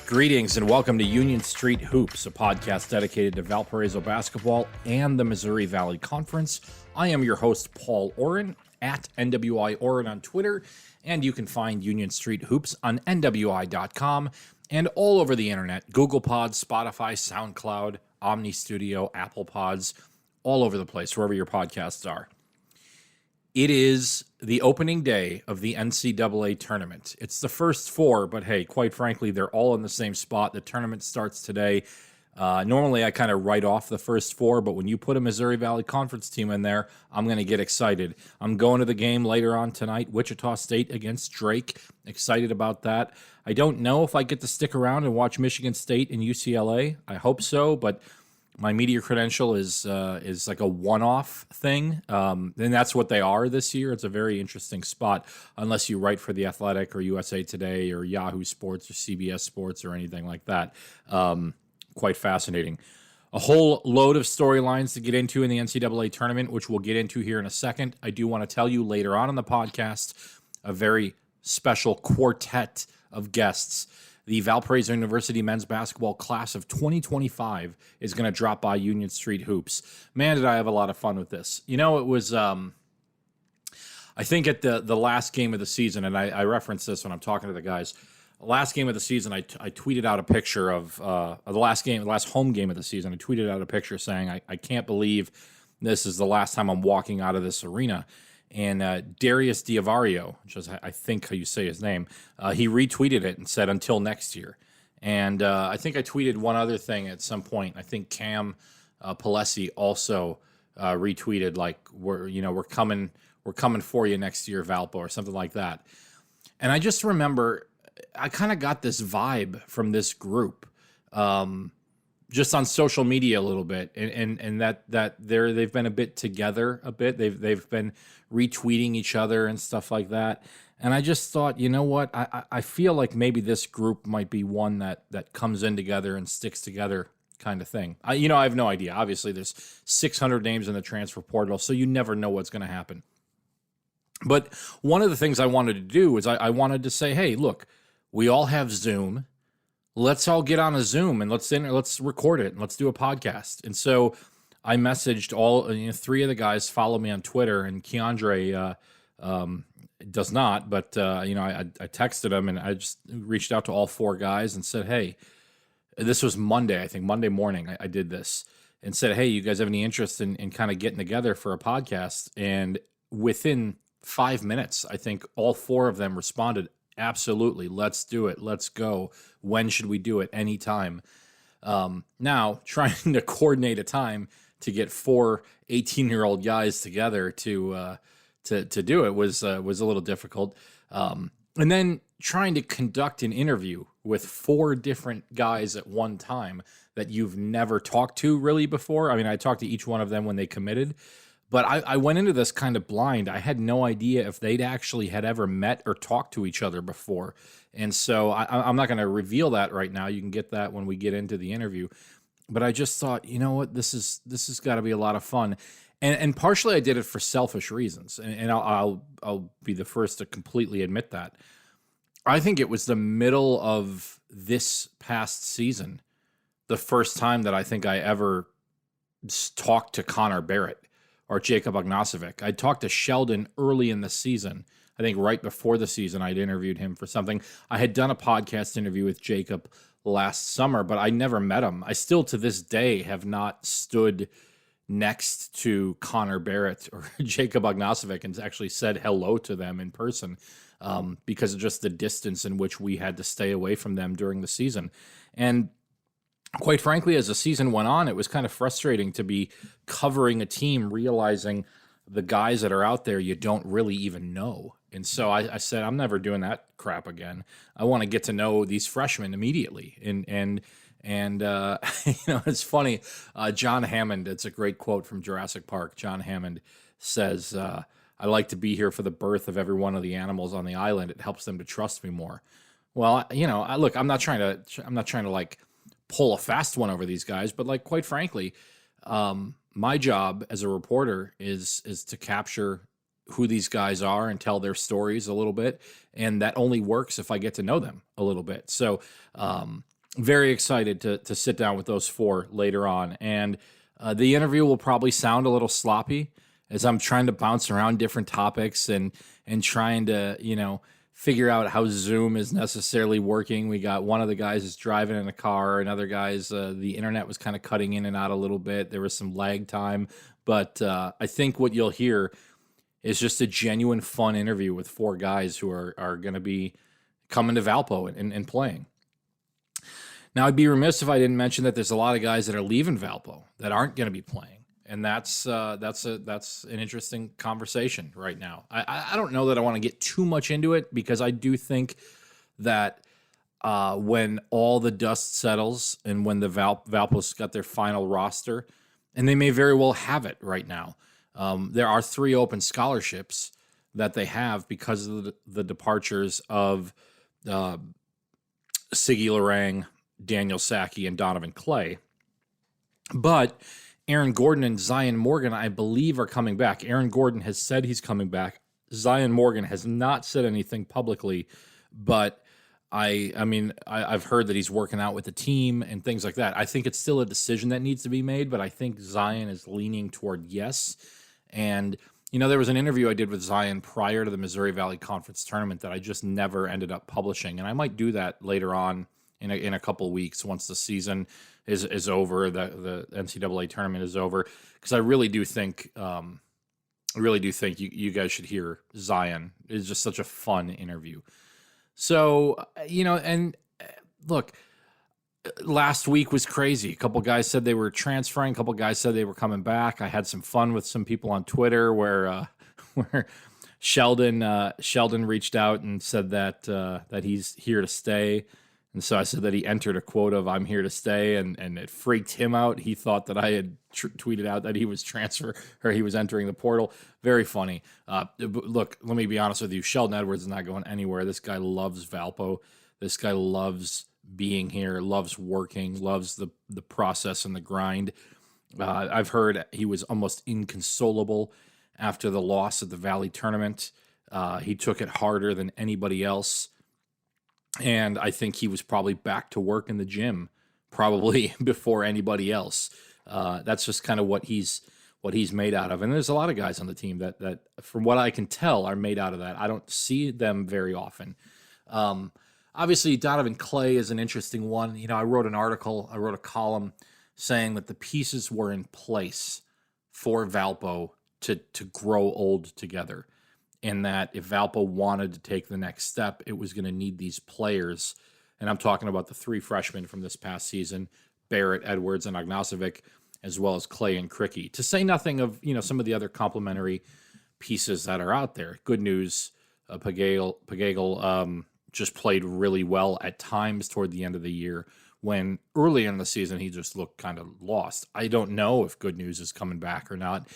Greetings and welcome to Union Street Hoops, a podcast dedicated to Valparaiso basketball and the Missouri Valley Conference. I am your host, Paul Oren, at NWI Oren on Twitter, and you can find Union Street Hoops on NWI.com and all over the internet, Google Pods, Spotify, SoundCloud, Omni Studio, ApplePods, all over the place, wherever your podcasts are. It is the opening day of the NCAA tournament. It's the first four, but hey, quite frankly, they're all in the same spot. The tournament starts today. Normally, I kind of write off the first four, but when you put a Missouri Valley Conference team in there, I'm going to get excited. I'm going to the game later on tonight, Wichita State against Drake. Excited about that. I don't know if I get to stick around and watch Michigan State and UCLA. I hope so, but my media credential is like a one-off thing, and that's what they are this year. It's a very interesting spot, unless you write for The Athletic or USA Today or Yahoo Sports or CBS Sports or anything like that. Quite fascinating. A whole load of storylines to get into in the NCAA tournament, which we'll get into here in a second. I do want to tell you later on in the podcast, a very special quartet of guests. The Valparaiso University men's basketball class of 2025 is going to drop by Union Street Hoops. Man, did I have a lot of fun with this. You know, it was, I think at the last game of the season, and I reference this when I'm talking to the guys, last game of the season, I tweeted out a picture of the last home game of the season. I tweeted out a picture saying, I can't believe this is the last time I'm walking out of this arena. And Darius DeAveiro, which is I think how you say his name, he retweeted it and said, "Until next year." And I think I tweeted one other thing at some point. I think Cam Palesse also retweeted, like, we're coming for you next year, Valpo, or something like that. And I just remember I kind of got this vibe from this group. Just on social media a little bit, and that they've been a bit together a bit. They've been retweeting each other and stuff like that. And I just thought, you know what? I feel like maybe this group might be one that comes in together and sticks together, kind of thing. I have no idea. Obviously, there's 600 names in the transfer portal, so you never know what's going to happen. But one of the things I wanted to do is I wanted to say, hey, look, we all have Zoom. Let's all get on a Zoom and let's record it and let's do a podcast. And so I messaged all three of the guys follow me on Twitter, and Keyondre does not, but I texted him and I just reached out to all four guys and said, hey, this was Monday, I think Monday morning I did this, and said, hey, you guys have any interest in kind of getting together for a podcast? And within 5 minutes, I think all four of them responded, absolutely, let's do it, let's go. When should we do it? Anytime. Now, trying to coordinate a time to get four 18-year-old guys together to do it was a little difficult. And then trying to conduct an interview with four different guys at one time that you've never talked to really before. I mean, I talked to each one of them when they committed, but I went into this kind of blind. I had no idea if they'd actually had ever met or talked to each other before. And so I'm not going to reveal that right now. You can get that when we get into the interview. But I just thought, you know what, this has got to be a lot of fun. And partially I did it for selfish reasons. And I'll be the first to completely admit that. I think it was the middle of this past season, the first time that I think I ever talked to Connor Barrett or Jacob Ognasovic. I talked to Sheldon early in the season. I think right before the season, I'd interviewed him for something. I had done a podcast interview with Jacob last summer, but I never met him. I still, to this day, have not stood next to Connor Barrett or Jacob Ognasovic and actually said hello to them in person because of just the distance in which we had to stay away from them during the season. And quite frankly, as the season went on, it was kind of frustrating to be covering a team, realizing the guys that are out there you don't really even know. And so I said, I'm never doing that crap again. I want to get to know these freshmen immediately. And it's funny. John Hammond, it's a great quote from Jurassic Park. John Hammond says, I like to be here for the birth of every one of the animals on the island. It helps them to trust me more. Well, look, I'm not trying to like pull a fast one over these guys, but like, quite frankly, my job as a reporter is to capture who these guys are and tell their stories a little bit. And that only works if I get to know them a little bit. So very excited to sit down with those four later on. And the interview will probably sound a little sloppy as I'm trying to bounce around different topics and trying to, figure out how Zoom is necessarily working. We got one of the guys is driving in a car, another guy's the internet was kind of cutting in and out a little bit. There was some lag time, but I think what you'll hear is just a genuine fun interview with four guys who are going to be coming to Valpo and playing. Now, I'd be remiss if I didn't mention that there's a lot of guys that are leaving Valpo that aren't going to be playing, and that's an interesting conversation right now. I don't know that I want to get too much into it because I do think that when all the dust settles and when the Valpo's got their final roster, and they may very well have it right now, there are 3 open scholarships that they have because of the departures of Siggy Lorang, Daniel Sacchi, and Donovan Clay. But Aaron Gordon and Zion Morgan, I believe, are coming back. Aaron Gordon has said he's coming back. Zion Morgan has not said anything publicly, but I've heard that he's working out with the team and things like that. I think it's still a decision that needs to be made, but I think Zion is leaning toward yes. And, there was an interview I did with Zion prior to the Missouri Valley Conference tournament that I just never ended up publishing, and I might do that later on in a couple of weeks once the season is over, the NCAA tournament is over, because I really do think you guys should hear Zion. It's just such a fun interview. So, and look, last week was crazy. A couple guys said they were transferring. A couple guys said they were coming back. I had some fun with some people on Twitter where Sheldon reached out and said that he's here to stay. And so I said that he entered a quote of "I'm here to stay," and it freaked him out. He thought that I had tweeted out that he was he was entering the portal. Very funny. Look, let me be honest with you. Sheldon Edwards is not going anywhere. This guy loves Valpo. This guy loves being here, loves working, loves the process and the grind. I've heard he was almost inconsolable after the loss at the Valley tournament. He took it harder than anybody else. And I think he was probably back to work in the gym probably before anybody else. That's just kind of what he's made out of. And there's a lot of guys on the team that from what I can tell, are made out of that. I don't see them very often. Obviously, Donovan Clay is an interesting one. I wrote a column saying that the pieces were in place for Valpo to grow old together. And that if Valpo wanted to take the next step, it was going to need these players. And I'm talking about the 3 freshmen from this past season, Barrett, Edwards, and Ognasovic, as well as Clay and Cricky. To say nothing of, some of the other complementary pieces that are out there. Good news, Pagegal just played really well at times toward the end of the year, when early in the season he just looked kind of lost. I don't know if Good News is coming back or not.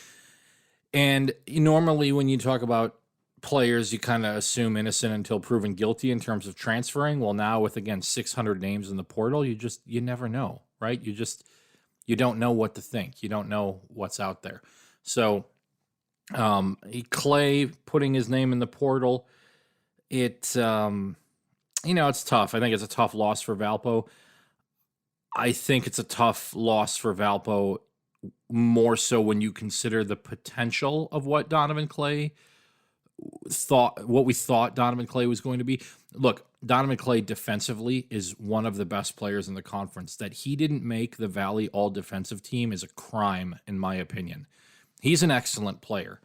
And normally when you talk about players, you kind of assume innocent until proven guilty in terms of transferring. Well, now with, again, 600 names in the portal, you never know, right? You don't know what to think. You don't know what's out there. So Clay putting his name in the portal, it's tough. I think it's a tough loss for Valpo. I think it's a tough loss for Valpo more so when you consider the potential of what Donovan Clay what we thought Donovan Clay was going to be. Look, Donovan Clay defensively is one of the best players in the conference. That he didn't make the Valley all-defensive team is a crime, in my opinion. He's an excellent player.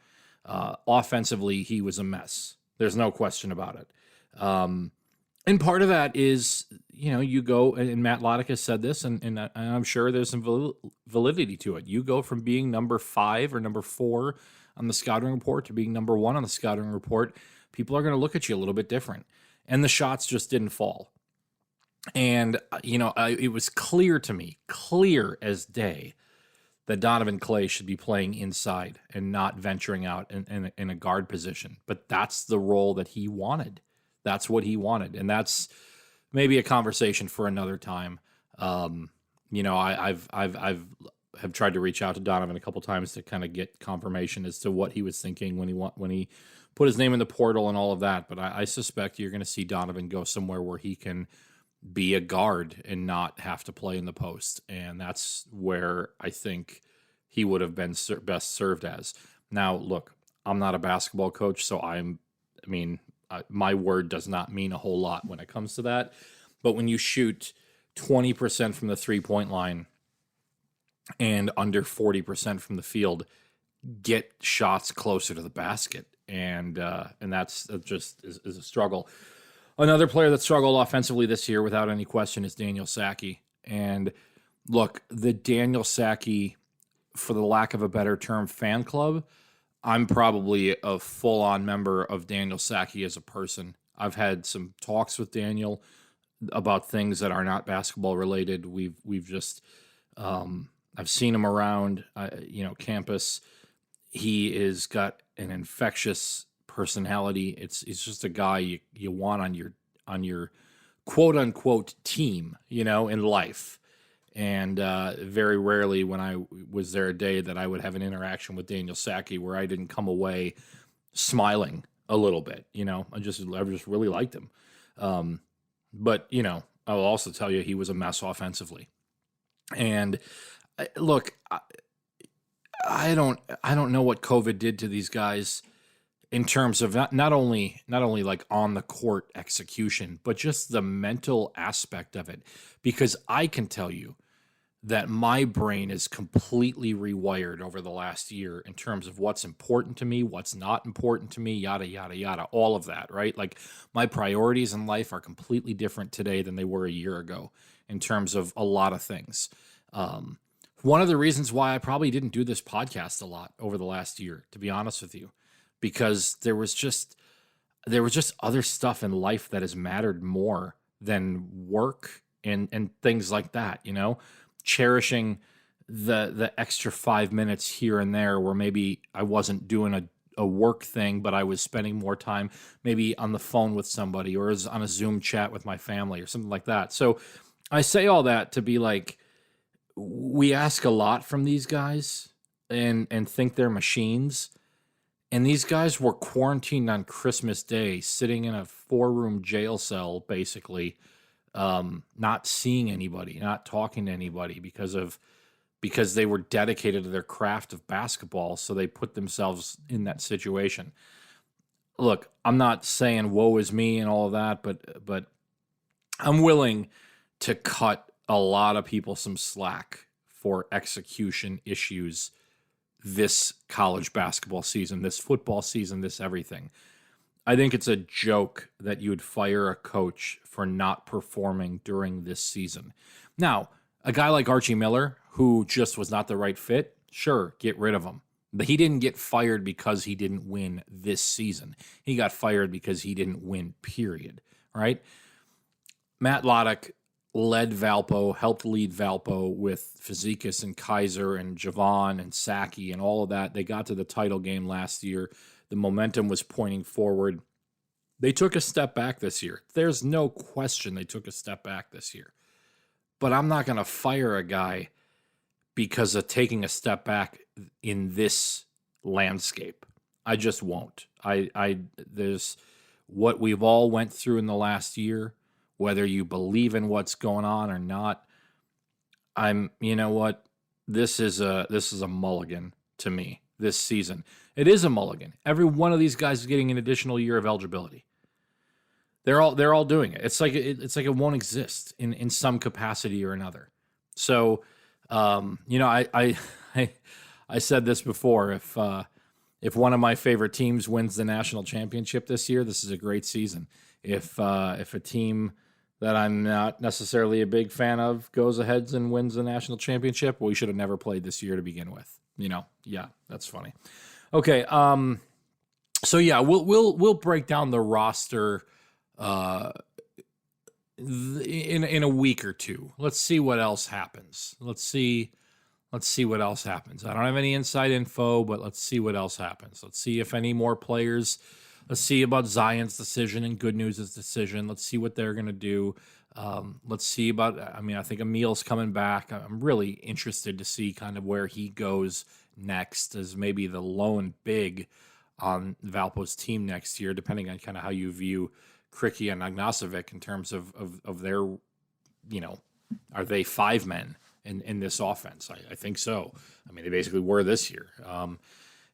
Offensively, he was a mess. There's no question about it. And part of that is, you go, and Matt Loddick has said this, and I'm sure there's some validity to it. You go from being number 5 or number 4 on the scouting report to being number 1 on the scouting report. People are going to look at you a little bit different. And the shots just didn't fall. And, it was clear to me, clear as day, that Donovan Clay should be playing inside and not venturing out in a guard position. But that's the role that he wanted. That's what he wanted. And that's maybe a conversation for another time. I've tried to reach out to Donovan a couple times to kind of get confirmation as to what he was thinking when he put his name in the portal and all of that. But I suspect you're going to see Donovan go somewhere where he can be a guard and not have to play in the post. And that's where I think he would have been best served as. Now, look, I'm not a basketball coach, so my word does not mean a whole lot when it comes to that. But when you shoot 20% from the three-point line and under 40% from the field, get shots closer to the basket. And that's just is a struggle. Another player that struggled offensively this year, without any question, is Daniel Sacchi. And look, the Daniel Sacchi, for the lack of a better term, fan club, I'm probably a full-on member of Daniel Sacchi as a person. I've had some talks with Daniel about things that are not basketball related. We've just I've seen him around campus. He is got an infectious personality. It's just a guy you want on your quote unquote team, in life. And very rarely when I was there a day that I would have an interaction with Daniel Sacchi where I didn't come away smiling a little bit. I just really liked him. But I will also tell you he was a mess offensively. And look, I don't know what COVID did to these guys in terms of not only like on the court execution, but just the mental aspect of it. Because I can tell you that my brain is completely rewired over the last year in terms of what's important to me, what's not important to me, yada, yada, yada, all of that, right? Like my priorities in life are completely different today than they were a year ago in terms of a lot of things. One of the reasons why I probably didn't do this podcast a lot over the last year, to be honest with you, because there was just other stuff in life that has mattered more than work and things like that, cherishing the extra 5 minutes here and there where maybe I wasn't doing a work thing, but I was spending more time maybe on the phone with somebody or on a Zoom chat with my family or something like that. So I say all that to be like, we ask a lot from these guys and think they're machines. And these guys were quarantined on Christmas Day, sitting in a 4-room jail cell, basically, not seeing anybody, not talking to anybody because they were dedicated to their craft of basketball. So they put themselves in that situation. Look, I'm not saying woe is me and all of that, but I'm willing to cut a lot of people some slack for execution issues this college basketball season, this football season, this everything. I think it's a joke that you would fire a coach for not performing during this season. Now, a guy like Archie Miller, who just was not the right fit, sure, get rid of him. But he didn't get fired because he didn't win this season. He got fired because he didn't win, period, right? Matt Loddick led Valpo, helped lead Valpo with Fazekas and Kaiser and Javon and Sacchi and all of that. They got to the title game last year. The momentum was pointing forward. They took a step back this year. There's no question they took a step back this year. But I'm not going to fire a guy because of taking a step back in this landscape. I just won't. There's what we've all went through in the last year. Whether you believe in what's going on or not, you know what? This is a mulligan to me this season. It is a mulligan. Every one of these guys is getting an additional year of eligibility. They're all doing it. It's like it won't exist in some capacity or another. So, I said this before. If one of my favorite teams wins the national championship this year, this is a great season. If a team that I'm not necessarily a big fan of goes ahead and wins the national championship, well, we should have never played this year to begin with. Yeah, that's funny. Okay, so yeah, we'll break down the roster in a week or two. Let's see what else happens. Let's see what else happens. I don't have any inside info, but let's see what else happens. Let's see if any more players. Let's see about Zion's decision and Good News' decision. Let's see what they're going to do. Let's see about, I think Emil's coming back. I'm really interested to see kind of where he goes next as maybe the lone big on Valpo's team next year, depending on kind of how you view Krikke and Agnasovic in terms of their are they 5 men in this offense? I think so. I mean, they basically were this year.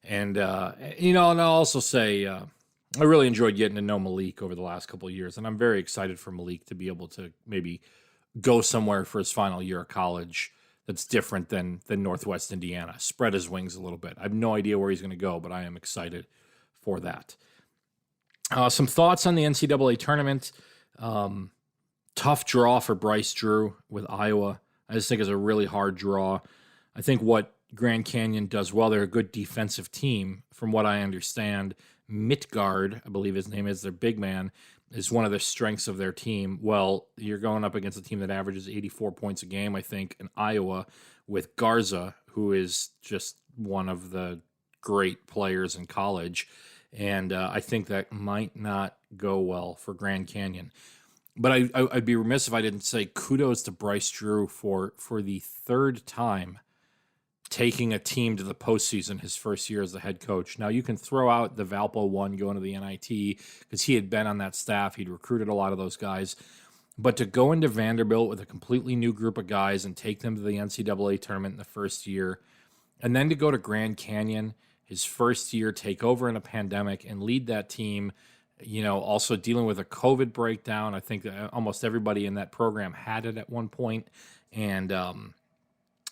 And I'll also say I really enjoyed getting to know Malik over the last couple of years, and I'm very excited for Malik to be able to maybe go somewhere for his final year of college that's different than Northwest Indiana. Spread his wings a little bit. I have no idea where he's going to go, but I am excited for that. Some thoughts on the NCAA tournament. Tough draw for Bryce Drew with Iowa. I just think it's a really hard draw. I think what Grand Canyon does well, they're a good defensive team, from what I understand. Midtgaard, I believe his name is, their big man, is one of the strengths of their team. Well, you're going up against a team that averages 84 points a game, I think, in Iowa, with Garza, who is just one of the great players in college. And I think that might not go well for Grand Canyon. But I'd be remiss if I didn't say kudos to Bryce Drew for the third time taking a team to the postseason his first year as the head coach. Now, you can throw out the Valpo one going to the NIT because he had been on that staff. He'd recruited a lot of those guys. But to go into Vanderbilt with a completely new group of guys and take them to the NCAA tournament in the first year, and then to go to Grand Canyon his first year, take over in a pandemic, and lead that team, also dealing with a COVID breakdown. I think that almost everybody in that program had it at one point. And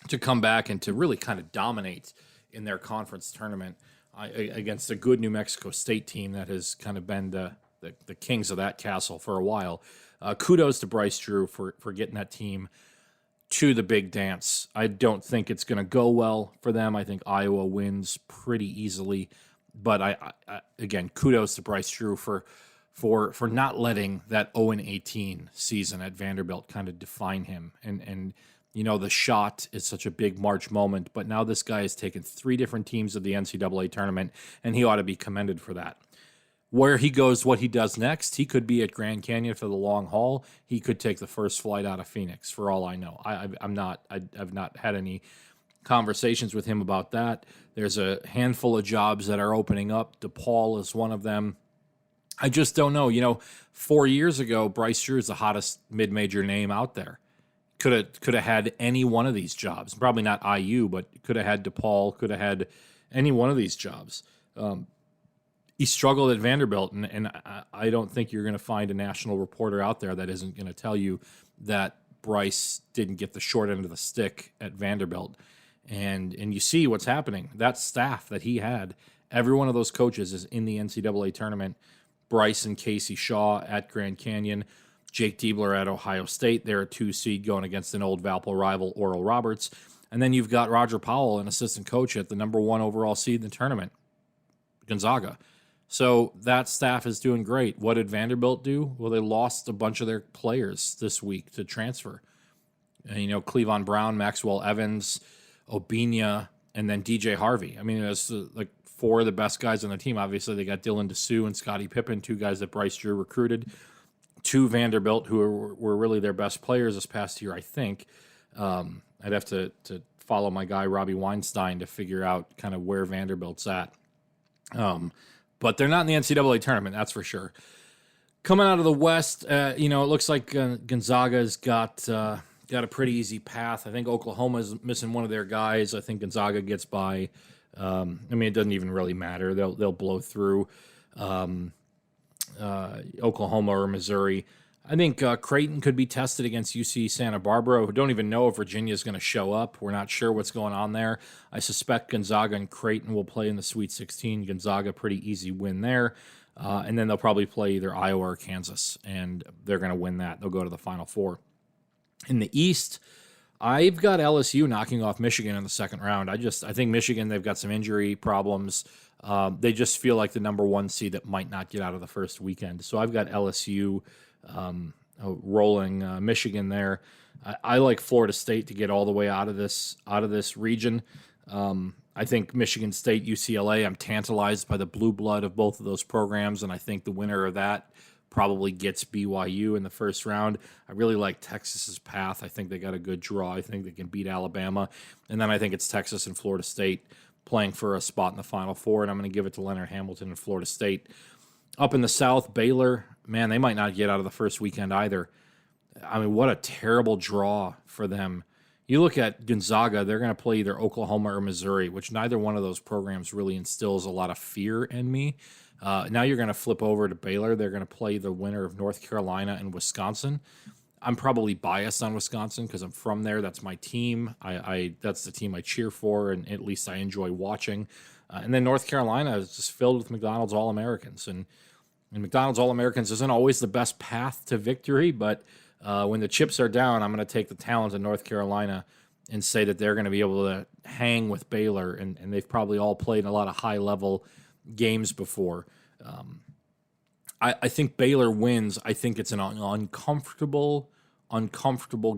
to come back and to really kind of dominate in their conference tournament against a good New Mexico State team that has kind of been the kings of that castle for a while. Kudos to Bryce Drew for getting that team to the big dance. I don't think it's going to go well for them. I think Iowa wins pretty easily. But I again, kudos to Bryce Drew for not letting that 0-18 season at Vanderbilt kind of define him. And the shot is such a big March moment, but now this guy has taken 3 different teams of the NCAA tournament, and he ought to be commended for that. Where he goes, what he does next, he could be at Grand Canyon for the long haul. He could take the first flight out of Phoenix, for all I know. I've not had any conversations with him about that. There's a handful of jobs that are opening up. DePaul is one of them. I just don't know. 4 years ago, Bryce Drew is the hottest mid-major name out there. Could have had any one of these jobs. Probably not IU, but could have had DePaul. Could have had any one of these jobs. He struggled at Vanderbilt, and I don't think you're going to find a national reporter out there that isn't going to tell you that Bryce didn't get the short end of the stick at Vanderbilt. And you see what's happening. That staff that he had, every one of those coaches is in the NCAA tournament. Bryce and Casey Shaw at Grand Canyon. Jake Diebler at Ohio State. They're a 2 seed going against an old Valpo rival, Oral Roberts. And then you've got Roger Powell, an assistant coach at the number 1 overall seed in the tournament, Gonzaga. So that staff is doing great. What did Vanderbilt do? Well, they lost a bunch of their players this week to transfer. Cleavon Brown, Maxwell Evans, Obinia, and then DJ Harvey. I mean, it's like 4 of the best guys on the team. Obviously, they got Dylan DeSue and Scottie Pippen, 2 guys that Bryce Drew recruited. 2 Vanderbilt, who were really their best players this past year, I think. I'd have to follow my guy, Robbie Weinstein, to figure out kind of where Vanderbilt's at. But they're not in the NCAA tournament, that's for sure. Coming out of the West, it looks like Gonzaga's got a pretty easy path. I think Oklahoma's missing one of their guys. I think Gonzaga gets by. It doesn't even really matter. They'll blow through Oklahoma or Missouri. I think Creighton could be tested against UC Santa Barbara, who don't even know if Virginia's going to show up. We're not sure what's going on there. I suspect Gonzaga and Creighton will play in the Sweet 16. Gonzaga, pretty easy win there. And then they'll probably play either Iowa or Kansas, and they're going to win that. They'll go to the Final Four. In the East, I've got LSU knocking off Michigan in the second round. I think Michigan, they've got some injury problems. They just feel like the number 1 seed that might not get out of the first weekend. So I've got LSU rolling Michigan there. I like Florida State to get all the way out of this region. I think Michigan State, UCLA, I'm tantalized by the blue blood of both of those programs, and I think the winner of that probably gets BYU in the first round. I really like Texas's path. I think they got a good draw. I think they can beat Alabama. And then I think it's Texas and Florida State playing for a spot in the Final Four, and I'm going to give it to Leonard Hamilton and Florida State. Up in the South, Baylor, man, they might not get out of the first weekend either. I mean, what a terrible draw for them. You look at Gonzaga, they're going to play either Oklahoma or Missouri, which neither one of those programs really instills a lot of fear in me. Now you're going to flip over to Baylor. They're going to play the winner of North Carolina and Wisconsin. I'm probably biased on Wisconsin because I'm from there. That's my team. That's the team I cheer for, and at least I enjoy watching. And then North Carolina is just filled with McDonald's All-Americans. And McDonald's All-Americans isn't always the best path to victory, but when the chips are down, I'm going to take the talent of North Carolina and say that they're going to be able to hang with Baylor, and they've probably all played a lot of high-level games before. I think Baylor wins. I think it's an uncomfortable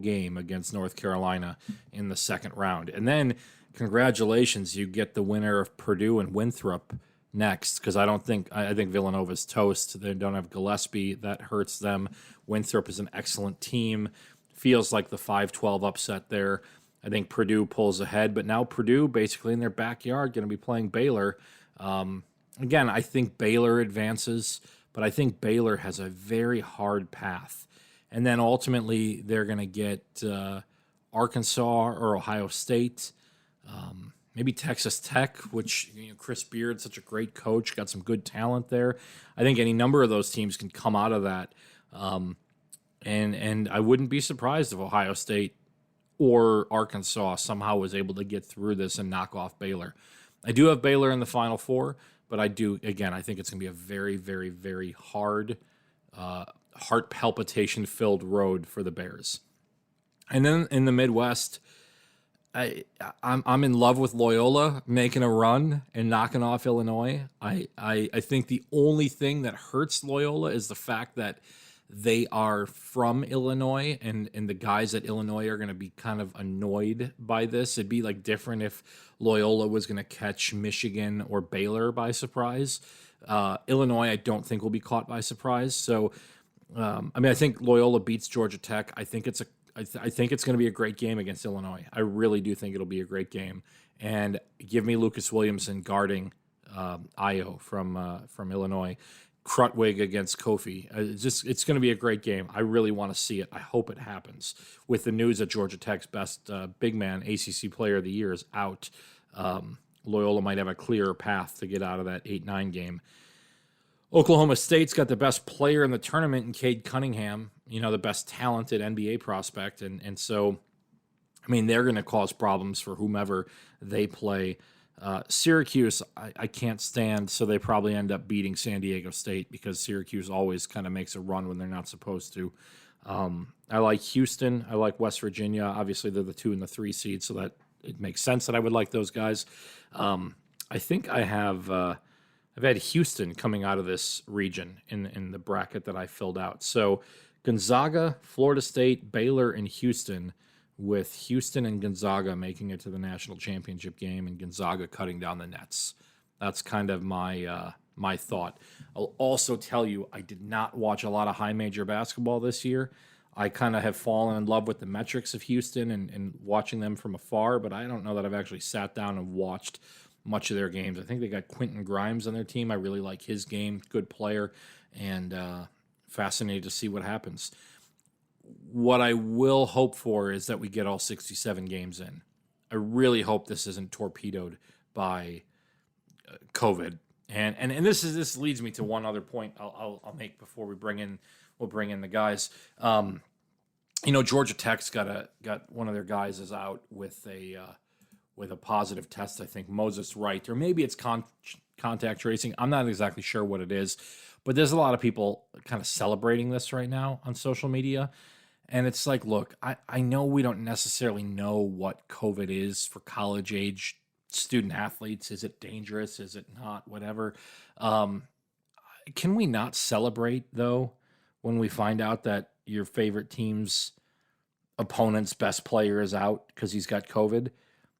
game against North Carolina in the second round. And then, congratulations, you get the winner of Purdue and Winthrop next, because I think Villanova's toast. They don't have Gillespie. That hurts them. Winthrop is an excellent team. Feels like the 5-12 upset there. I think Purdue pulls ahead, but now Purdue, basically in their backyard, going to be playing Baylor. Again, I think Baylor advances, but I think Baylor has a very hard path. And then ultimately, they're going to get Arkansas or Ohio State, maybe Texas Tech, which Chris Beard's such a great coach, got some good talent there. I think any number of those teams can come out of that. And I wouldn't be surprised if Ohio State or Arkansas somehow was able to get through this and knock off Baylor. I do have Baylor in the Final Four, but I think it's going to be a very, very, very hard, heart palpitation-filled road for the Bears. And then in the Midwest, I'm in love with Loyola making a run and knocking off Illinois. I think the only thing that hurts Loyola is the fact that they are from Illinois, and the guys at Illinois are going to be kind of annoyed by this. It'd be like different if Loyola was going to catch Michigan or Baylor by surprise. Illinois, I don't think will be caught by surprise. So, I think Loyola beats Georgia Tech. I think it's going to be a great game against Illinois. I really do think it'll be a great game. And give me Lucas Williamson guarding Io from Illinois. Krutwig against Kofi. It's going to be a great game. I really want to see it. I hope it happens. With the news that Georgia Tech's best big man, ACC Player of the Year, is out, Loyola might have a clearer path to get out of that 8-9 game. Oklahoma State's got the best player in the tournament in Cade Cunningham, the best talented NBA prospect. And so, they're going to cause problems for whomever they play. Syracuse, I can't stand, so they probably end up beating San Diego State because Syracuse always kind of makes a run when they're not supposed to. I like Houston. I like West Virginia. Obviously, they're the 2 and the 3 seeds, so that it makes sense that I would like those guys. I think I've had Houston coming out of this region in the bracket that I filled out. So Gonzaga, Florida State, Baylor, and Houston, with Houston and Gonzaga making it to the national championship game and Gonzaga cutting down the nets. That's kind of my thought. I'll also tell you, I did not watch a lot of high major basketball this year. I kind of have fallen in love with the metrics of Houston and watching them from afar, but I don't know that I've actually sat down and watched much of their games. I think they got Quentin Grimes on their team. I really like his game. Good player, and fascinated to see what happens. What I will hope for is that we get all 67 games in. I really hope this isn't torpedoed by COVID. And this leads me to one other point I'll make before we'll bring in the guys. Georgia Tech's got one of their guys is out with a positive test. I think Moses Wright, or maybe it's contact tracing. I'm not exactly sure what it is, but there's a lot of people kind of celebrating this right now on social media. And it's like, look, I know we don't necessarily know what COVID is for college-age student athletes. Is it dangerous? Is it not? Whatever. Can we not celebrate, though, when we find out that your favorite team's opponent's best player is out because he's got COVID?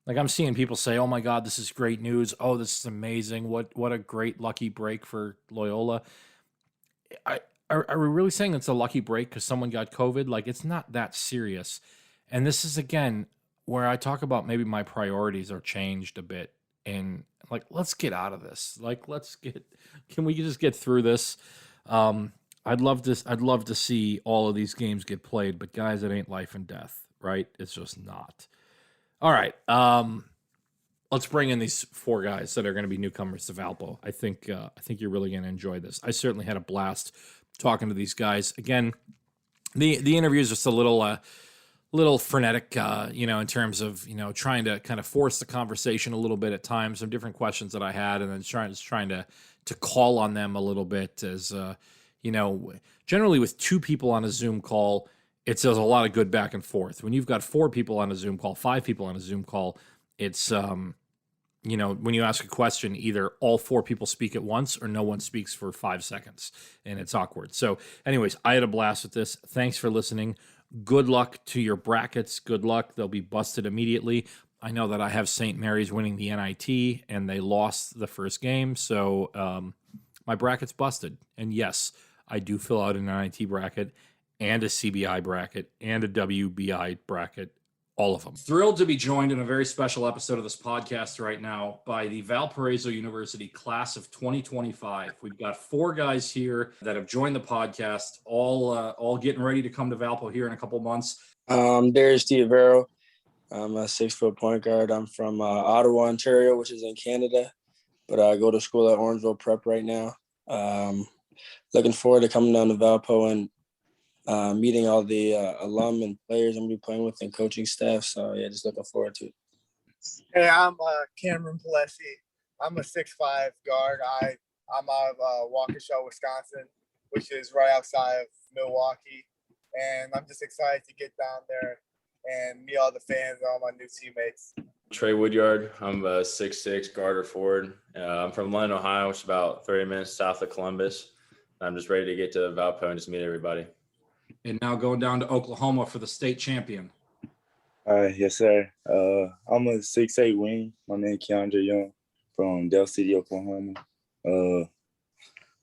Like, I'm seeing people say, oh, my God, this is great news. Oh, this is amazing. What a great lucky break for Loyola. Are we really saying it's a lucky break because someone got COVID? Like, it's not that serious. And this is, again, where I talk about maybe my priorities are changed a bit. And, like, let's get out of this. Like, can we just get through this? I'd love to see all of these games get played, but guys, it ain't life and death, right? It's just not. All right. Let's bring in these four guys that are going to be newcomers to Valpo. I think you're really going to enjoy this. I certainly had a blast talking to these guys. Again, the interview is just a little frenetic, in terms of trying to kind of force the conversation a little bit at times. Some different questions that I had, and then trying to call on them a little bit as generally with two people on a Zoom call, it says a lot of good back and forth. When you've got four people on a Zoom call, five people on a Zoom call, it's when you ask a question, either all four people speak at once or no one speaks for 5 seconds, and it's awkward. So, anyways, I had a blast with this. Thanks for listening. Good luck to your brackets. Good luck. They'll be busted immediately. I know that I have St. Mary's winning the NIT, and they lost the first game, so my bracket's busted. And yes, I do fill out an NIT bracket and a CBI bracket and a WBI bracket. All of them. Thrilled to be joined in a very special episode of this podcast right now by the Valparaiso University class of 2025. We've got four guys here that have joined the podcast, all getting ready to come to Valpo here in a couple months. Darius DeAveiro. I'm a 6-foot point guard. I'm from Ottawa, Ontario, which is in Canada, but I go to school at Orangeville Prep right now. Looking forward to coming down to Valpo and meeting all the alum and players I'm going to be playing with and coaching staff. So, yeah, just looking forward to it. Hey, I'm Cameron Palesse. I'm a 6'5" guard. I'm out of Waukesha, Wisconsin, which is right outside of Milwaukee. And I'm just excited to get down there and meet all the fans and all my new teammates. Trey Woodyard. I'm a 6'6" guard or forward. I'm from London, Ohio, which is about 30 minutes south of Columbus. I'm just ready to get to Valpo and just meet everybody. And now going down to Oklahoma for the state champion. Yes, sir. I'm a 6'8" wing. My name is Keyondre Young from Del City, Oklahoma. I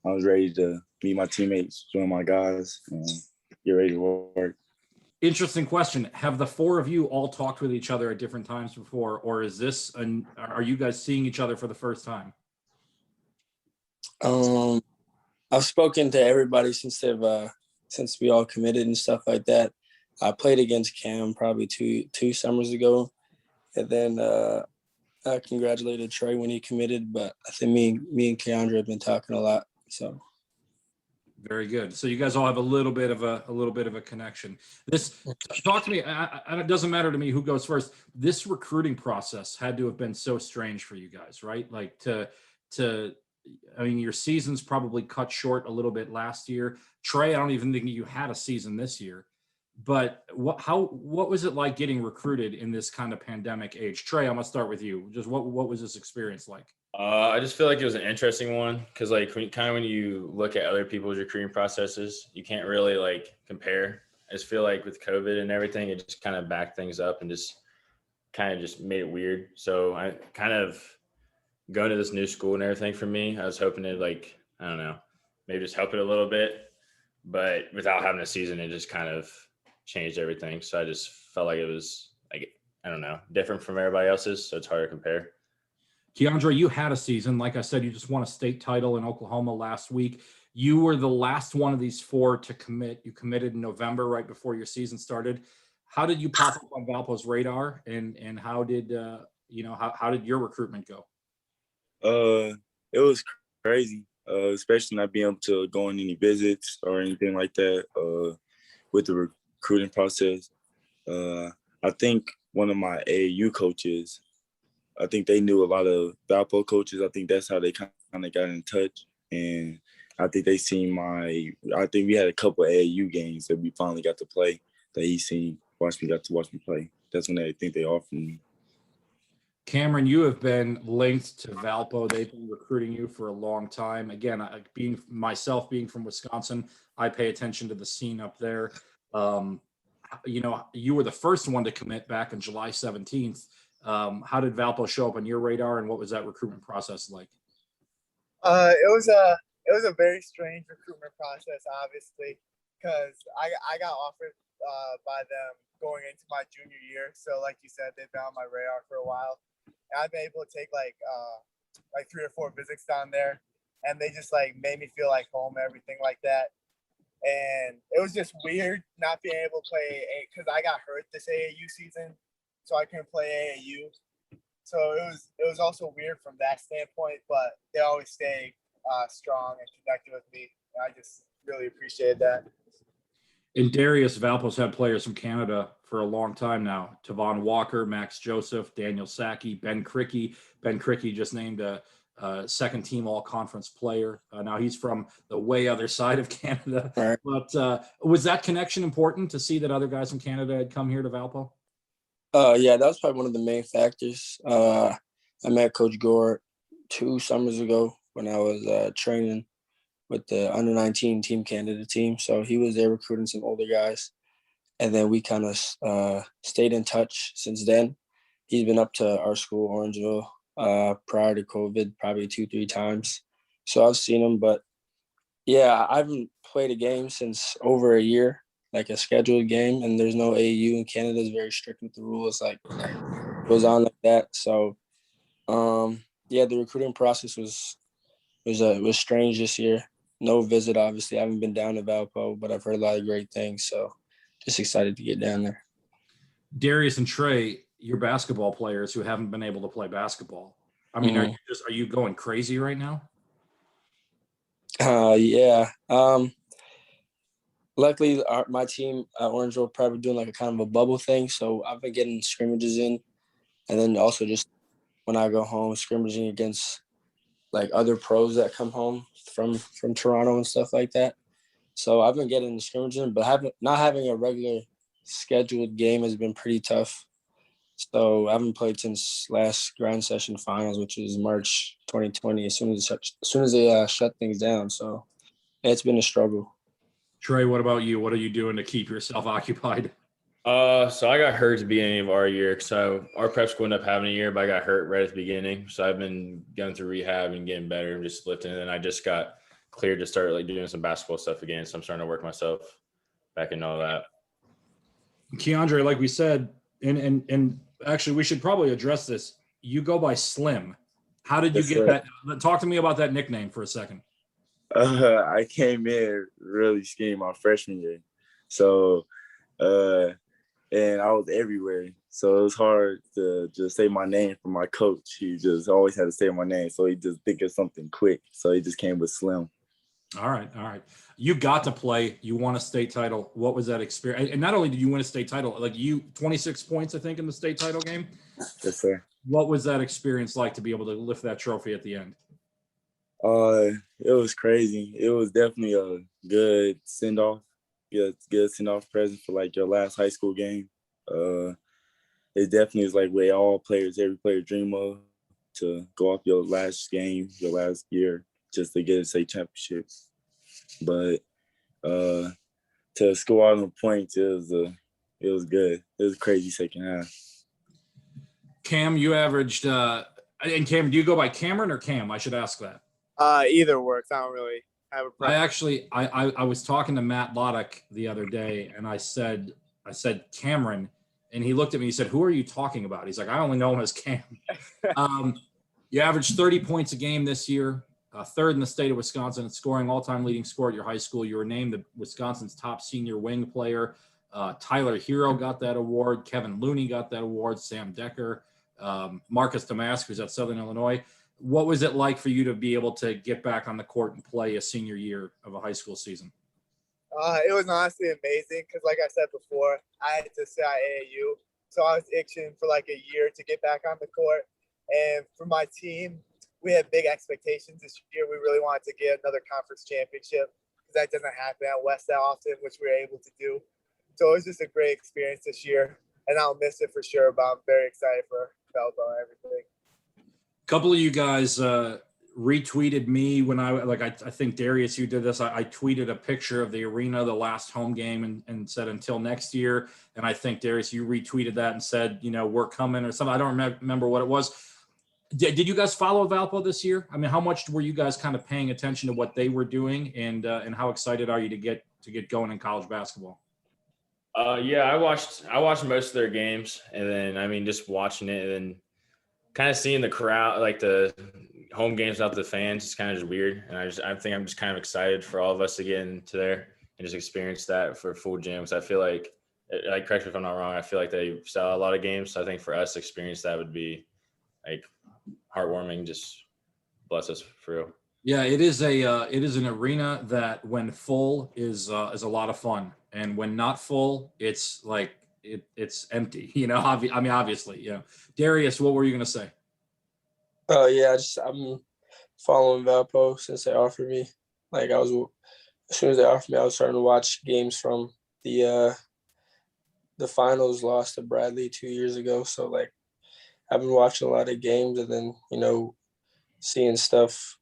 was ready to meet my teammates, join my guys, and get ready to work. Interesting question. Have the four of you all talked with each other at different times before, or is this are you guys seeing each other for the first time? I've spoken to everybody since we all committed and stuff like that. I played against Cam probably two summers ago, and then I congratulated Trey when he committed. But I think me and Keyondre have been talking a lot. So very good. So you guys all have a little bit of a connection. Talk to me. It doesn't matter to me who goes first. This recruiting process had to have been so strange for you guys, right? Like your season's probably cut short a little bit last year. Trey, I don't even think you had a season this year. But what was it like getting recruited in this kind of pandemic age? Trey, I'm gonna start with you. Just what was this experience like? I just feel like it was an interesting one because when you look at other people's recruiting processes, you can't really compare. I just feel like with COVID and everything, it just kind of backed things up and just kind of just made it weird. So I kind of going to this new school and everything for me, I was hoping to I don't know, maybe just help it a little bit, but without having a season, it just kind of changed everything. So I just felt like it was I don't know, different from everybody else's. So it's hard to compare. Keyondre, you had a season. Like I said, you just won a state title in Oklahoma last week. You were the last one of these four to commit. You committed in November, right before your season started. How did you pop up on Valpo's radar, and how did how did your recruitment go? It was crazy, especially not being able to go on any visits or anything like that with the recruiting process. I think one of my AAU coaches, I think they knew a lot of Valpo coaches. I think that's how they kind of got in touch. And I think they seen I think we had a couple of AAU games that we finally got to play that he got to watch me play. That's when they think they offered me. Cameron, you have been linked to Valpo. They've been recruiting you for a long time. Again, being from Wisconsin, I pay attention to the scene up there. You were the first one to commit back on July 17th. How did Valpo show up on your radar, and what was that recruitment process like? It was a very strange recruitment process, obviously, because I got offered by them going into my junior year. So, like you said, they've been on my radar for a while. And I've been able to take like 3 or 4 visits down there, and they just made me feel like home, everything like that. And it was just weird not being able to play because I got hurt this AAU season, so I couldn't play AAU. So it was also weird from that standpoint, but they always stay strong and connected with me. And I just really appreciate that. In Darius, Valpo's had players from Canada for a long time now. Tavon Walker, Max Joseph, Daniel Sackey, Ben Cricky. Ben Cricky just named a second team all-conference player. Now he's from the way other side of Canada. Right. But was that connection important to see that other guys from Canada had come here to Valpo? Yeah, that was probably one of the main factors. I met Coach Gore 2 summers ago when I was training with the under-19 Team Canada team. So he was there recruiting some older guys. And then we kind of stayed in touch since then. He's been up to our school, Orangeville, prior to COVID, probably 2-3 times. So I've seen him. But, yeah, I haven't played a game since over a year, like a scheduled game. And there's no AAU in Canada. Is very strict with the rules. Like, it goes on like that. So, yeah, the recruiting process was strange this year. No visit, obviously. I haven't been down to Valpo, but I've heard a lot of great things. So just excited to get down there. Darius and Trey, you're basketball players who haven't been able to play basketball. I mean, are you going crazy right now? Yeah. Luckily, my team at Orangeville probably doing like a kind of a bubble thing. So I've been getting scrimmages in. And then also just when I go home, scrimmaging against like other pros that come home from Toronto and stuff like that. So I've been getting the scrimmaging, but not having a regular scheduled game has been pretty tough. So I haven't played since last grand session finals, which was March 2020, as soon as they shut things down. So it's been a struggle. Trey, what about you? What are you doing to keep yourself occupied? So I got hurt at the beginning of our year. So our prep school ended up having a year, but I got hurt right at the beginning. So I've been going through rehab and getting better and just lifting. And then I just got cleared to start like doing some basketball stuff again. So I'm starting to work myself back into all that. Keyondre, like we said, and actually we should probably address this. You go by Slim. How did you get that? Talk to me about that nickname for a second. I came in really skinny my freshman year. So, and I was everywhere. So it was hard to just say my name from my coach. He just always had to say my name. So he just think of something quick. So he just came with Slim. All right. You got to play. You won a state title. What was that experience? And not only did you win a state title, like 26 points, I think, in the state title game. Yes, sir. What was that experience like to be able to lift that trophy at the end? It was crazy. It was definitely a good send-off. Good send-off present for like your last high school game. It definitely is like what every player dream of, to go off your last game, your last year, just to get a state championship. But to score out on the points, it was good. It was a crazy second half. Cam, you averaged and Cam, do you go by Cameron or Cam? I should ask that. Either works. I don't really have a preference. I was talking to Matt Loddick the other day, and I said Cameron, and he looked at me. He said, "Who are you talking about?" He's like, "I only know him as Cam." You averaged 30 points a game this year, third in the state of Wisconsin, and scoring all-time leading scorer at your high school. You were named the Wisconsin's top senior wing player. Tyler Hero got that award. Kevin Looney got that award. Sam Decker, Marcus Damask, who's at Southern Illinois. What was it like for you to be able to get back on the court and play a senior year of a high school season? It was honestly amazing because, like I said before, I had to sit at AAU. So I was itching for like a year to get back on the court. And for my team, we had big expectations this year. We really wanted to get another conference championship because that doesn't happen at West that often, which we were able to do. So it was just a great experience this year. And I'll miss it for sure, but I'm very excited for Valpo and everything. Couple of you guys retweeted me when I think Darius, you did this. I tweeted a picture of the arena, the last home game, and said until next year. And I think Darius, you retweeted that and said, we're coming or something. I don't remember what it was. Did you guys follow Valpo this year? I mean, how much were you guys kind of paying attention to what they were doing, and how excited are you to get going in college basketball? Yeah, I watched most of their games, and then just watching it and then kind of seeing the crowd, like the home games without the fans, is kind of just weird. And I think I'm just kind of excited for all of us to get into there and just experience that for full gym. Because I feel like correct me if I'm not wrong, I feel like they sell a lot of games. So I think for us to experience that would be like heartwarming. Just bless us for real. Yeah, it is an arena that when full is a lot of fun, and when not full, it's like it's empty. You know, obviously, you know. Darius, what were you gonna say? Oh yeah, I'm following Valpo since they offered me. Like as soon as they offered me, I was starting to watch games from the finals lost to Bradley 2 years ago. So like I've been watching a lot of games and then, seeing stuff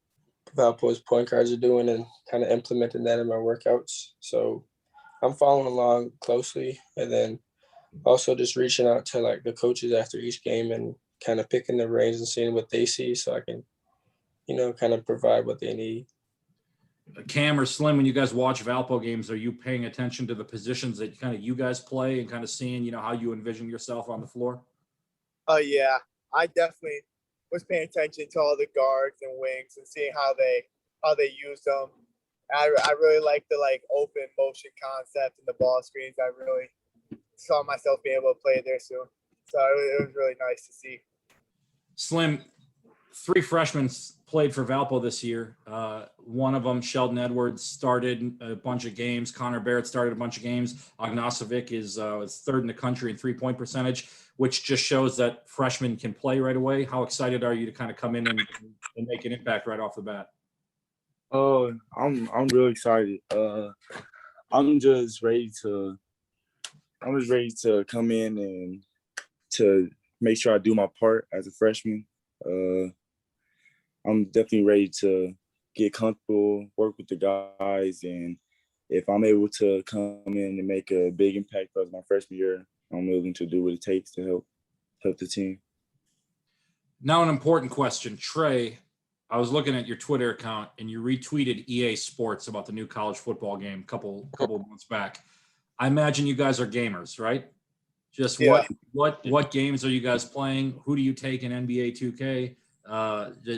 Valpo's point guards are doing and kind of implementing that in my workouts. So I'm following along closely and then also just reaching out to like the coaches after each game and kind of picking the brains and seeing what they see so I can, kind of provide what they need. Cam or Slim, when you guys watch Valpo games, are you paying attention to the positions that you guys play and kind of seeing, how you envision yourself on the floor? Oh yeah, I definitely was paying attention to all the guards and wings and seeing how they use them. I really like the open motion concept and the ball screens. I really saw myself being able to play there soon. So it was really nice to see. Slim, 3 freshmen played for Valpo this year. One of them, Sheldon Edwards, started a bunch of games. Connor Barrett started a bunch of games. Ognasovic is third in the country in three-point percentage, which just shows that freshmen can play right away. How excited are you to kind of come in and make an impact right off the bat? I'm really excited. I'm just ready to come in and to make sure I do my part as a freshman. I'm definitely ready to get comfortable, work with the guys, and if I'm able to come in and make a big impact as my freshman year, I'm willing to do what it takes to help the team. Now, an important question. Trey, I was looking at your Twitter account, and you retweeted EA Sports about the new college football game a couple months back. I imagine you guys are gamers, right? Just Yeah. what games are you guys playing? Who do you take in NBA 2K?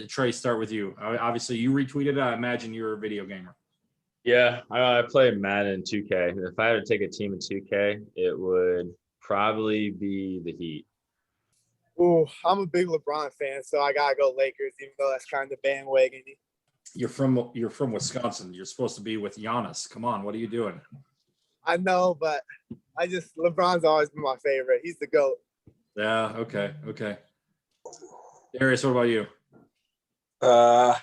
Trey, start with you. Obviously, you retweeted it. I imagine you're a video gamer. Yeah, I play Madden 2K. If I had to take a team in 2K, it would probably be the Heat. Ooh, I'm a big LeBron fan, so I gotta go Lakers, even though that's kind of bandwagon-y. You're from Wisconsin. You're supposed to be with Giannis. Come on, what are you doing? I know, but LeBron's always been my favorite. He's the GOAT. Yeah, okay. Darius, what about you? I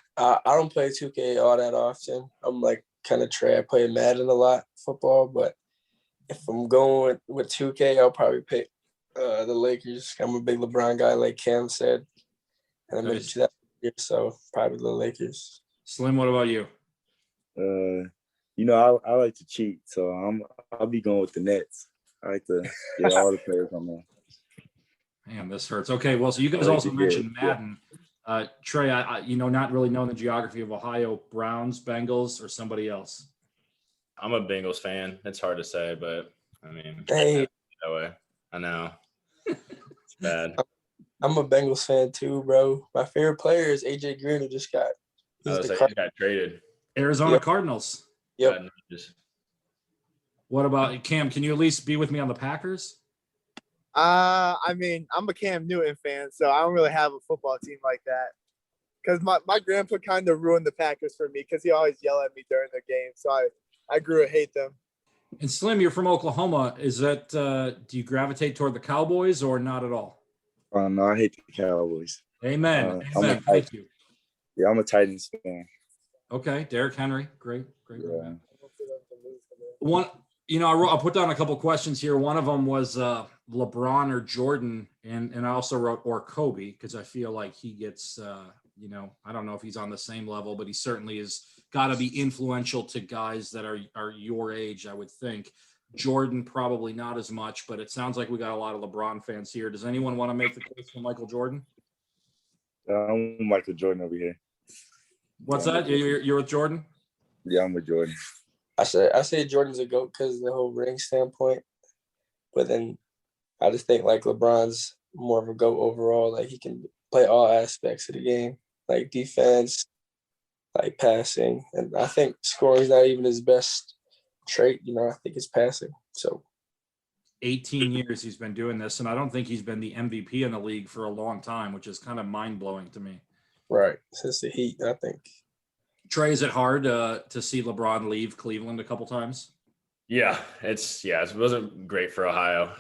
don't play 2K all that often. I'm like kind of Trey. I play Madden a lot, football, but if I'm going with 2K, I'll probably pick the Lakers. I'm a big LeBron guy, like Cam said, and I'm into that year, so probably the Lakers. Slim, what about you? I like to cheat, so I'll be going with the Nets. I like to get all the players on there. Man, this hurts. Okay, well, so you guys also mentioned Madden. Trey, I not really knowing the geography of Ohio, Browns, Bengals, or somebody else. I'm a Bengals fan. It's hard to say, but I mean, Hey, that way. I know. It's bad. I'm a Bengals fan too, bro. My favorite player is AJ Green, who just got. He got traded. Arizona Cardinals. Yep. What about Cam? Can you at least be with me on the Packers? I mean, I'm a Cam Newton fan, so I don't really have a football team like that. Because my grandpa kind of ruined the Packers for me because he always yelled at me during the game. So I grew to hate them. And Slim, you're from Oklahoma. Is that do you gravitate toward the Cowboys or not at all? No, I hate the Cowboys. Amen. Thank you. Yeah, I'm a Titans fan. Okay, Derrick Henry, great. Yeah. One, I put down a couple questions here. One of them was LeBron or Jordan, and I also wrote or Kobe because I feel like he gets, I don't know if he's on the same level, but he certainly is got to be influential to guys that are your age, I would think. Jordan probably not as much, but it sounds like we got a lot of LeBron fans here. Does anyone want to make the case for Michael Jordan? I'm Michael Jordan over here. What's that? You're with Jordan? Yeah, I'm with Jordan. I say Jordan's a GOAT because of the whole ring standpoint, but then I just think like LeBron's more of a GOAT overall. Like he can play all aspects of the game, like defense, like passing, and I think scoring is not even his best trait. I think it's passing. So 18 years he's been doing this, and I don't think he's been the MVP in the league for a long time, which is kind of mind-blowing to me. right, since the Heat, I think. Trey, is it hard to see LeBron leave Cleveland a couple times? Yeah, it wasn't great for Ohio.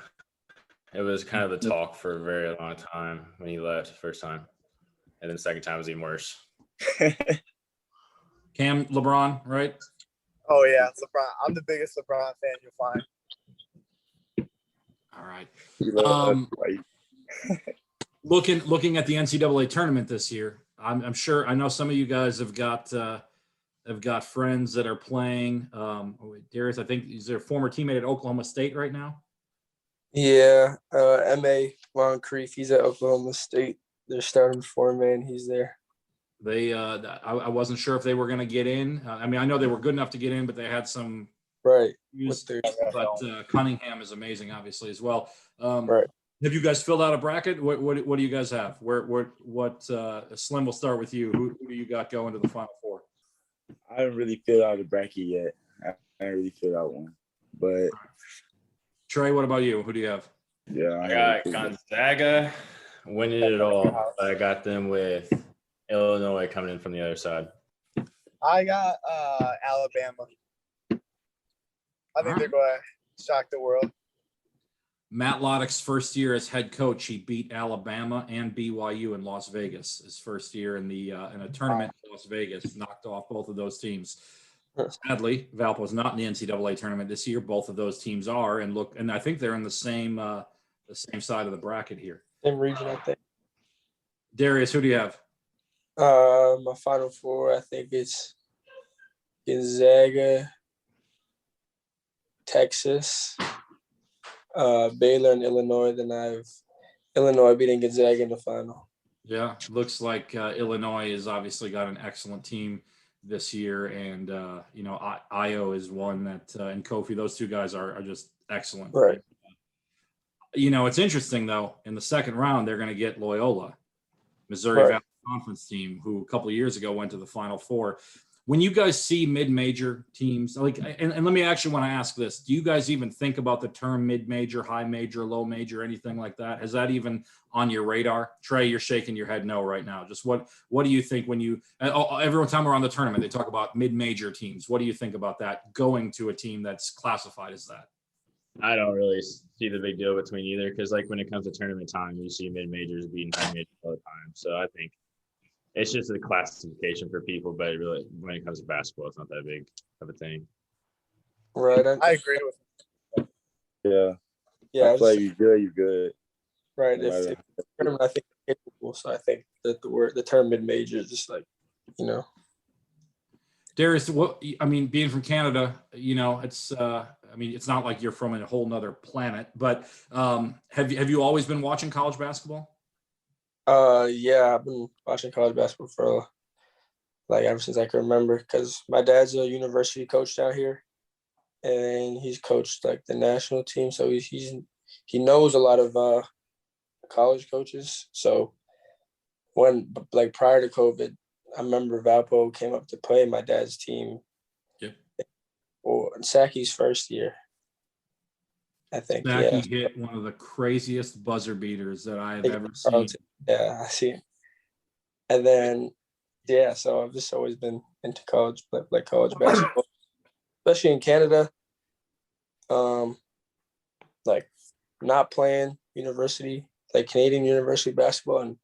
It was kind of the talk for a very long time when he left the first time. And then the second time was even worse. Cam, LeBron, right? Oh yeah, it's LeBron. I'm the biggest LeBron fan you'll find. All right. Right. Looking at the NCAA tournament this year, I'm sure I know some of you guys have got friends that are playing. Darius, I think he's their former teammate at Oklahoma State right now. Yeah, M.A. Moncrief, he's at Oklahoma State. They're starting four-man. He's there. They, I wasn't sure if they were going to get in. I mean, I know they were good enough to get in, but they had some Right. use. But Cunningham is amazing, obviously, as well. Right. Have you guys filled out a bracket? What do you guys have? Slim, will start with you. Who do you got going to the Final Four? I haven't really filled out a bracket yet. I haven't really filled out one. But Trey, what about you? Who do you have? yeah, I got Gonzaga winning it all. I got them with Illinois coming in from the other side. I got Alabama. I think they're going to shock the world. Matt Loddick's first year as head coach, he beat Alabama and BYU in Las Vegas. His first year in a tournament in Las Vegas, knocked off both of those teams. Sadly, Valpo's not in the NCAA tournament this year. Both of those teams are, and I think they're in the same side of the bracket here. Same region, I think. Darius, who do you have? My Final Four, I think it's Gonzaga, Texas, Baylor, and Illinois. Then I have Illinois beating Gonzaga in the final. Yeah, looks like Illinois has obviously got an excellent team this year, and Io is one that and Kofi, those two guys are just excellent. Right. It's interesting though. In the second round, they're going to get Loyola, Missouri Valley Conference team, who a couple of years ago went to the Final Four. When you guys see mid-major teams, and let me actually want to ask this: do you guys even think about the term mid-major, high major, low major, anything like that? Is that even on your radar? Trey, you're shaking your head no right now. Just what do you think when you every time we're on the tournament, they talk about mid-major teams. What do you think about that going to a team that's classified as that? I don't really see the big deal between either because, when it comes to tournament time, you see mid-majors beating high majors all the time. So I think it's just a classification for people, but really, when it comes to basketball, it's not that big of a thing. Right. I agree with Yeah. Yeah. I feel like you're good. Right. No If tournament, I think it's capable. So I think that the term mid-major is just Darius, being from Canada, it's it's not like you're from a whole nother planet, but have you always been watching college basketball? Yeah, I've been watching college basketball for ever since I can remember, because my dad's a university coach down here, and he's coached the national team, so he knows a lot of college coaches. So when prior to COVID, I remember Valpo came up to play my dad's team. Yep. Or Saki's first year, I think. Saki hit one of the craziest buzzer beaters that I have ever seen. Yeah, I see it. And then, so I've just always been into college basketball, especially in Canada. Not playing university, Canadian university basketball, and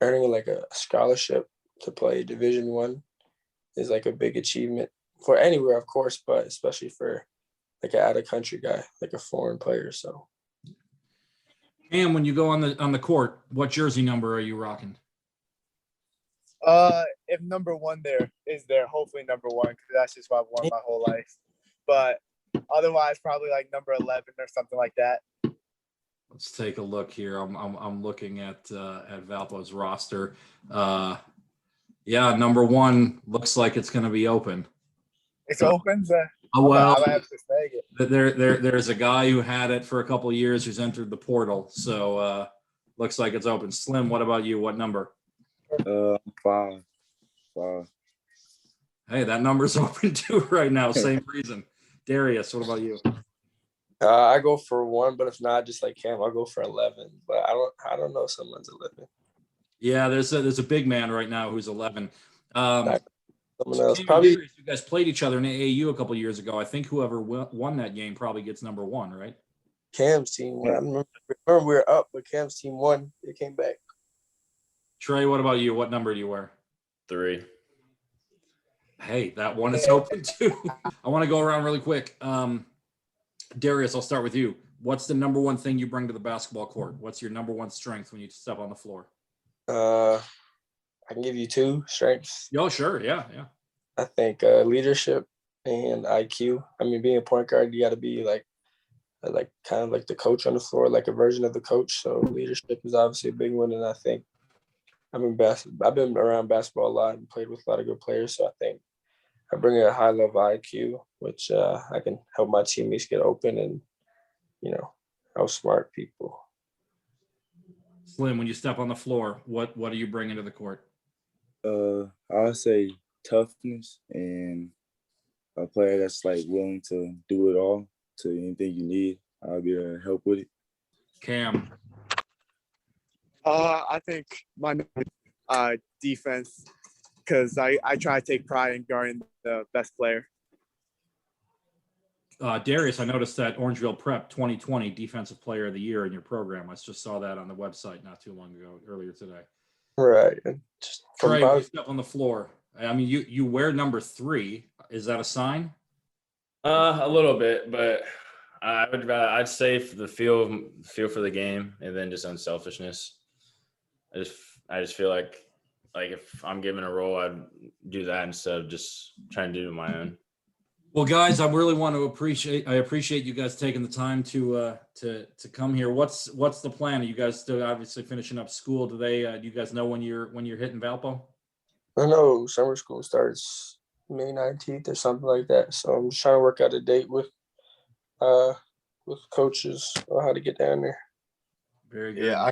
earning a scholarship to play Division I is a big achievement for anywhere, of course, but especially for an out of country guy, a foreign player. So. And when you go on the court, what jersey number are you rocking? If number one is there, hopefully number one, because that's just what I've worn my whole life. But otherwise, probably number 11 or something like that. Let's take a look here. I'm looking at Valpo's roster. Number one looks like it's going to be open. It's open. Well, I have to say it. There's a guy who had it for a couple of years who's entered the portal. So looks like it's open. Slim, what about you? What number? 5. Hey, that number's open too right now. Same reason. Darius, what about you? I go for 1, but if not, just like Cam, I'll go for 11. But I don't know if someone's 11. Yeah, there's a big man right now who's 11. Someone else Cam and probably. Darius, you guys played each other in AAU a couple years ago. I think whoever won that game probably gets number 1, right? Cam's team won. I remember we were up, but Cam's team won. They came back. Trey, what about you? What number do you wear? 3. Hey, that one is open too. I want to go around really quick. Darius, I'll start with you. What's the number one thing you bring to the basketball court? What's your number one strength when you step on the floor? I can give you 2 strengths. Oh, sure. Yeah. I think leadership and IQ. I mean, being a point guard, you got to be like kind of like the coach on the floor, like a version of the coach. So leadership is obviously a big one, and I think I've been around basketball a lot and played with a lot of good players. So I think I bring a high level IQ, which I can help my teammates get open and outsmart people. Slim, when you step on the floor, what are you bringing to the court? I'll say toughness and a player that's like willing to do it all. To anything you need, I'll be there to help with it. Cam. I think my defense, because I try to take pride in guarding the best player. Darius, I noticed that Orangeville Prep 2020 Defensive Player of the Year in your program. I just saw that on the website not too long ago, earlier today. Right. Trey, when you step on the floor, I mean, you wear number 3. Is that a sign? A little bit, but I'd say for the feel for the game, and then just unselfishness. I just feel like if I'm given a role, I'd do that instead of just trying to do it on my own. Well, guys, I really want to appreciate you guys taking the time to come here. What's the plan? Are you guys still obviously finishing up school? Do you guys know when you're hitting Valpo? I know summer school starts May 19th or something like that. So I'm just trying to work out a date with coaches on how to get down there. Very good. Yeah,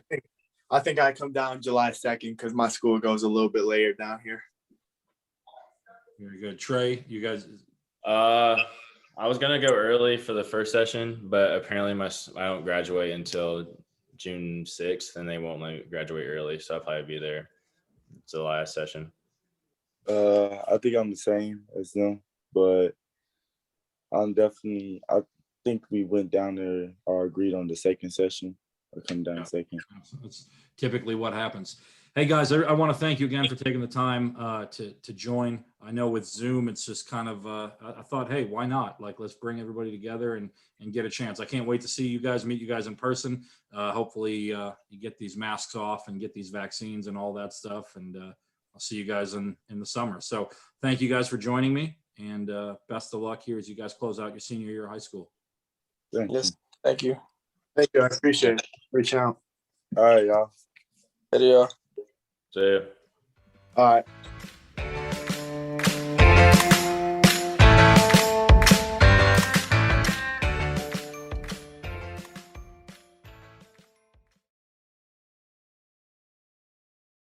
I think I come down July 2nd because my school goes a little bit later down here. Very good. Trey, you guys. I was gonna go early for the first session, but apparently I don't graduate until June 6th, and they won't let me graduate early, so I'll probably be there. It's the last session. I think I'm the same as them, but I think we went down there or agreed on the second session. Or come down second. That's typically what happens. Hey guys, I want to thank you again for taking the time to join. I know with Zoom, it's just kind of, I thought, hey, why not? Like, let's bring everybody together and get a chance. I can't wait to see you guys, meet you guys in person. Hopefully you get these masks off and get these vaccines and all that stuff. And I'll see you guys in the summer. So thank you guys for joining me, and best of luck here as you guys close out your senior year of high school. Yes, thank you. Thank you. I appreciate it. Reach out. All right, y'all. Video. See ya. All right.